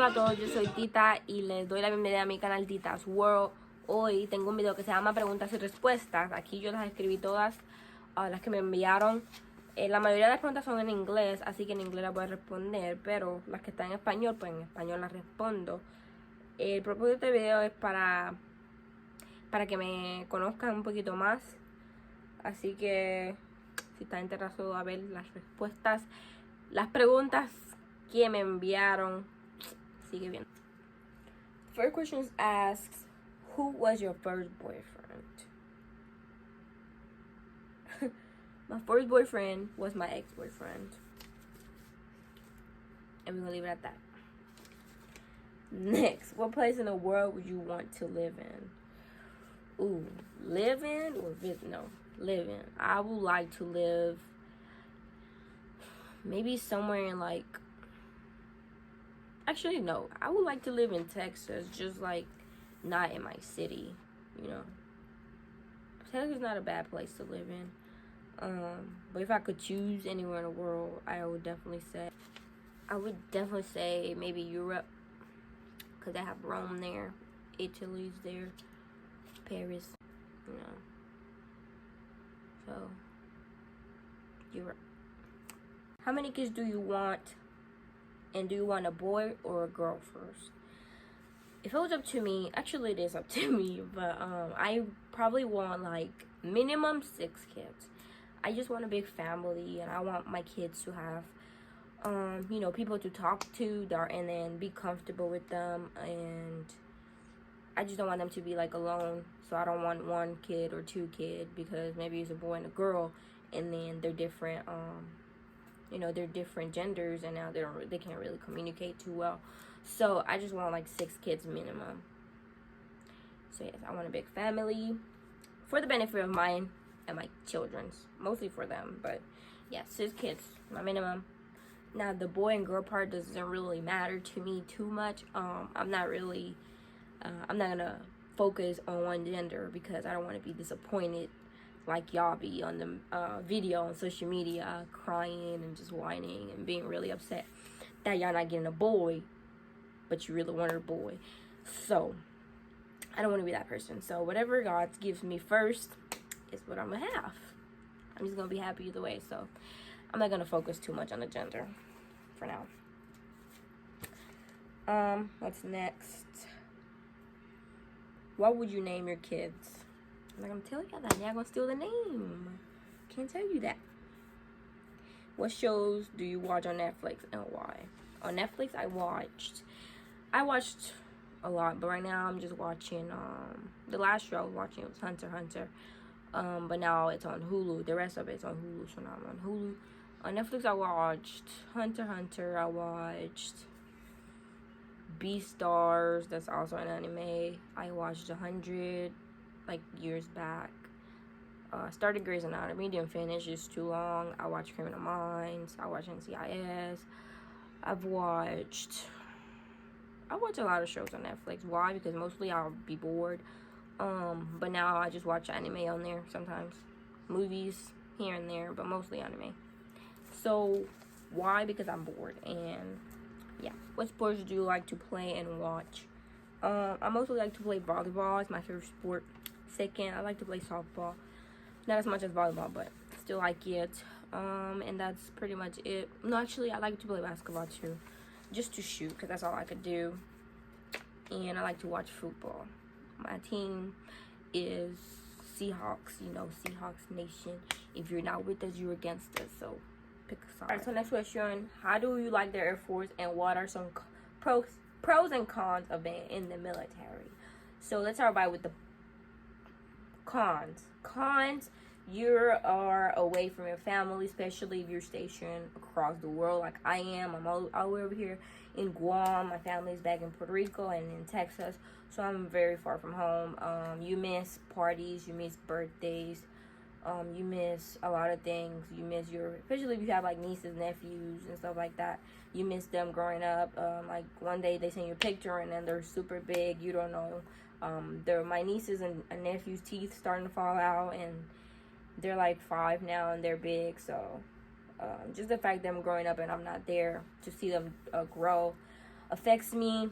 Hola a todos, yo soy Tita y les doy la bienvenida a mi canal Tita's World. Hoy tengo un video que se llama preguntas y respuestas. Aquí yo las escribí todas, las que me enviaron. La mayoría de las preguntas son en inglés, así que en inglés las voy a responder, pero las que están en español, pues en español las respondo. El propósito de este video es para que me conozcan un poquito más. Así que si están interesados a ver las respuestas, las preguntas que me enviaron, sigue bien. First question asks, who was your first boyfriend? My first boyfriend was my ex-boyfriend. And we're gonna leave it at that. Next, what place in the world would you want to live in? Ooh, live in or visit? No, live in. I would like to live maybe somewhere in like, actually no, I would like to live in Texas, just like not in my city, you know. Texas is not a bad place to live in. But if I could choose anywhere in the world, I would definitely say maybe Europe, because they have Rome there, Italy's there, Paris, you know. So Europe. How many kids do you want? And do you want a boy or a girl first? If it was up to me, actually it is up to me, but I probably want like minimum 6 kids. I just want a big family, and I want my kids to have you know, people to talk to and then be comfortable with them, and I just don't want them to be like alone. So I don't want 1 kid or 2 kids, because maybe it's a boy and a girl and then they're different you know, they're different genders, and now they can't really communicate too well. So I just want like 6 kids minimum. So yes, I want a big family for the benefit of mine and my children's, mostly for them. But yeah, 6 kids, my minimum. Now the boy and girl part doesn't really matter to me too much. I'm not gonna focus on one gender, because I don't want to be disappointed like y'all be on the video on social media, crying and just whining and being really upset that y'all not getting a boy, but you really wanted a boy. So I don't want to be that person. So whatever God gives me first is what I'm gonna have. I'm just gonna be happy either way. So I'm not gonna focus too much on the gender for now. What's next? What would you name your kids? I'm not gonna tell y'all that. Y'all gonna steal the name. Can't tell you that. What shows do you watch on Netflix and why? On Netflix, I watched a lot, but right now I'm just watching the last show I was watching was Hunter x Hunter. But now it's on Hulu. The rest of it's on Hulu, so now I'm on Hulu. On Netflix, I watched Hunter x Hunter. I watched Beastars. That's also an anime. I watched 100 like years back. Started Grey's Anatomy, didn't finish, it's too long. I watched Criminal Minds. I watched NCIS. I watched a lot of shows on Netflix. Why? Because mostly I'll be bored. But now I just watch anime on there sometimes. Movies here and there, but mostly anime. So why? Because I'm bored. And yeah. What sports do you like to play and watch? I mostly like to play volleyball. It's my favorite sport. Second, I like to play softball. Not as much as volleyball, but still like it. And that's pretty much it. No, actually, I like to play basketball too, just to shoot, because that's all I could do. And I like to watch football. My team is Seahawks. You know, Seahawks Nation. If you're not with us, you're against us. So pick a side. Alright, so next question: how do you like the Air Force, and what are some pros and cons of being in the military? So let's start by with the cons. You are away from your family, especially if you're stationed across the world like I am. I'm all over here in Guam. My family's back in Puerto Rico and in Texas, so I'm very far from home. You miss parties, you miss birthdays, you miss a lot of things. You miss especially if you have like nieces, nephews and stuff like that, you miss them growing up. Like one day they send you a picture and then they're super big, you don't know. My nieces and nephews' teeth starting to fall out, and they're like 5 now and they're big. So just the fact that I'm growing up and I'm not there to see them grow affects me.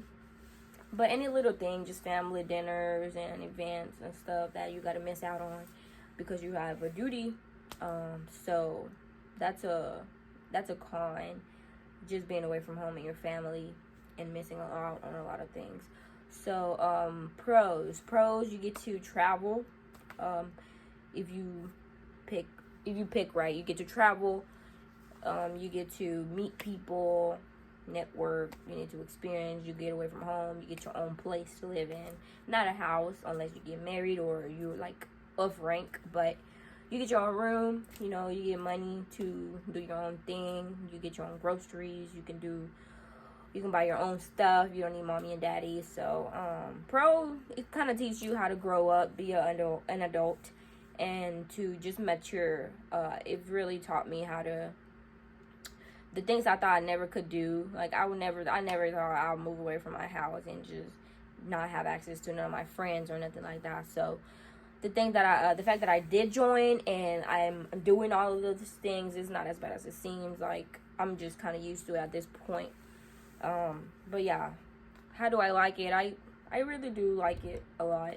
But any little thing, just family dinners and events and stuff that you gotta miss out on because you have a duty. So that's a con. Just being away from home and your family and missing out on a lot of things. So pros, you get to travel. If you pick right, you get to travel. You get to meet people, network, you need to experience, you get away from home, you get your own place to live in. Not a house unless you get married or you're like of rank, but you get your own room, you know, you get money to do your own thing, you get your own groceries, you can buy your own stuff, you don't need mommy and daddy. So pro, it kind of teaches you how to grow up, be an adult, and to just mature. It really taught me how to, the things I thought I never could do. Like I never thought I'll move away from my house and just not have access to none of my friends or nothing like that. So the fact that I did join and I'm doing all of those things is not as bad as it seems. Like I'm just kind of used to it at this point. But yeah, how do I like it? I really do like it a lot.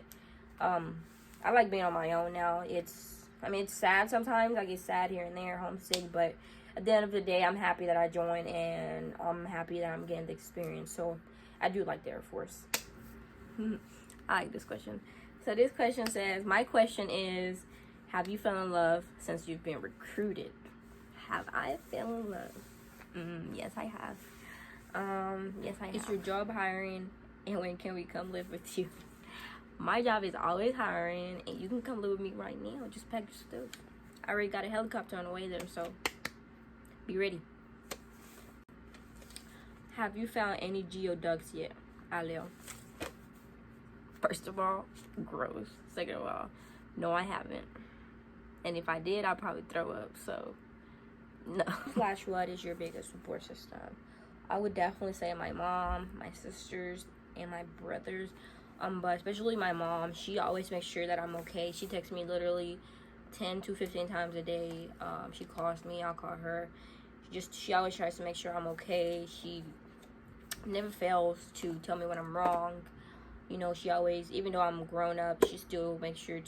I like being on my own now. It's sad sometimes. I get sad here and there, homesick, but at the end of the day, I'm happy that I joined, and I'm happy that I'm getting the experience. So I do like the Air Force. I like this question. So this question says, my question is, have you fell in love since you've been recruited? Have I fell in love? Yes, I have. Yes, I have. Is your job hiring, and when can we come live with you? My job is always hiring, and you can come live with me right now. Just pack your stuff. I already got a helicopter on the way there, so be ready. Have you found any geoducks yet, Aleo? First of all, gross. Second of all, no, I haven't. And if I did, I'd probably throw up, so no. Slash, what is your biggest support system? I would definitely say my mom, my sisters, and my brothers. But especially my mom, she always makes sure that I'm okay. She texts me literally 10 to 15 times a day. She calls me, I'll call her. She always tries to make sure I'm okay. She never fails to tell me when I'm wrong. You know, she always, even though I'm grown up, she still makes sure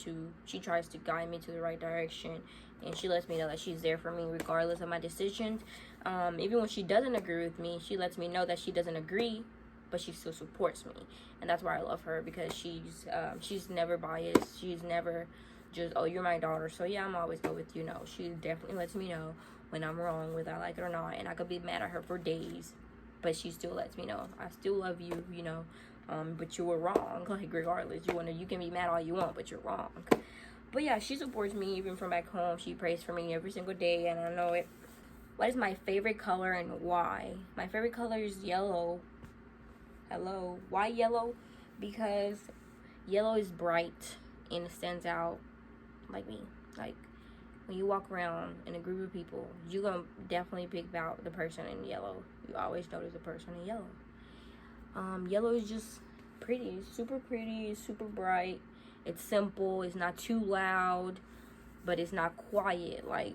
she tries to guide me to the right direction. And she lets me know that she's there for me regardless of my decisions. Even when she doesn't agree with me, she lets me know that she doesn't agree, but she still supports me. And that's why I love her, because she's never biased. She's never just, oh, you're my daughter, so yeah, I'm always go with you. No, she definitely lets me know when I'm wrong, whether I like it or not. And I could be mad at her for days, but she still lets me know I still love you, you know. But you were wrong. Like, regardless, you can be mad all you want, but you're wrong. But yeah, she supports me even from back home. She prays for me every single day, and I know it. What is my favorite color and why? My favorite color is yellow. Hello. Why yellow? Because yellow is bright and it stands out like me. Like, when you walk around in a group of people, you're going to definitely pick out the person in yellow. You always notice the person in yellow. Yellow is just pretty. It's super pretty. It's super bright. It's simple. It's not too loud, but it's not quiet. Like,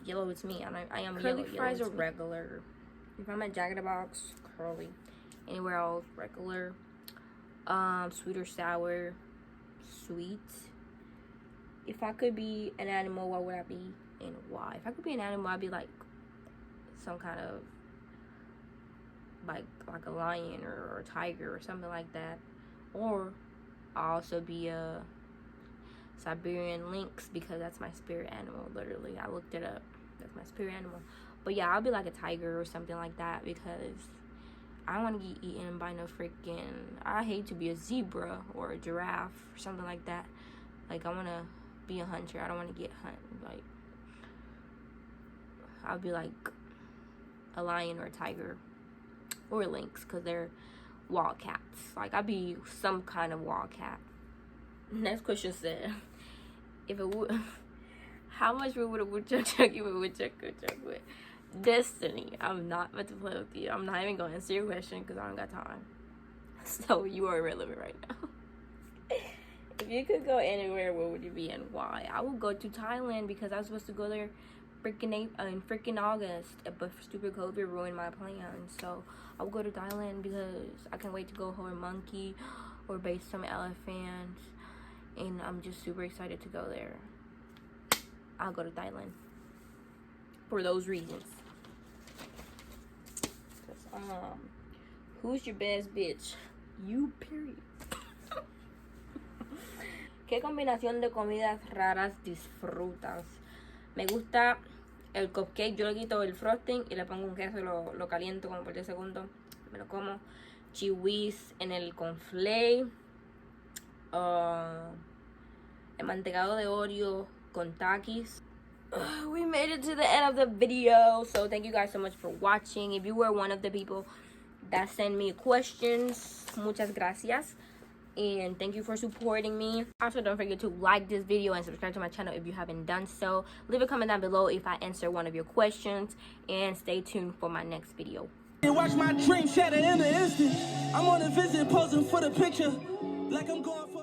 yellow is me. I am curly yellow. Curly fries are regular. If I'm at Jack in the Box, curly. Anywhere else, regular. Sweet or sour? Sweet. If I could be an animal, what would I be and why? If I could be an animal, I'd be like some kind of like a lion or a tiger or something like that. Or I'll also be a Siberian lynx, because that's my spirit animal. Literally, I looked it up. That's my spirit animal. But yeah, I'll be like a tiger or something like that, because I don't want to get eaten by no freaking, I hate to be a zebra or a giraffe or something like that. Like, I want to be a hunter. I don't want to get hunted. Like, I'll be like a lion or a tiger or a lynx, because they're wildcats. Like, I'd be some kind of wildcat. Next question said, if it would, how much would a woodchuck chuck you a woodchuck could chuck with? Destiny, I'm not about to play with you. I'm not even going to answer your question because I don't got time. So you are irrelevant right now. If you could go anywhere, where would you be and why? I would go to Thailand, because I was supposed to go there freaking August, but stupid COVID ruined my plans. So I'll go to Thailand because I can't wait to go hold a monkey or base some elephants, and I'm just super excited to go there. I'll go to Thailand for those reasons. Who's your best bitch? You, period. ¿Qué combinación de comidas raras disfrutas? Me gusta el cupcake. Yo le quito el frosting y le pongo un queso y lo caliento como por 10 segundos. Me lo como. Chiwis en el conflay. El mantecado de Oreo con Takis. We made it to the end of the video. So thank you guys so much for watching. If you were one of the people that sent me questions, muchas gracias. And thank you for supporting me. Also, don't forget to like this video and subscribe to my channel if you haven't done so. Leave a comment down below if I answer one of your questions, and stay tuned for my next video. Watch my dream shatter in an instant. I'm on a visit posing for the picture like I'm going for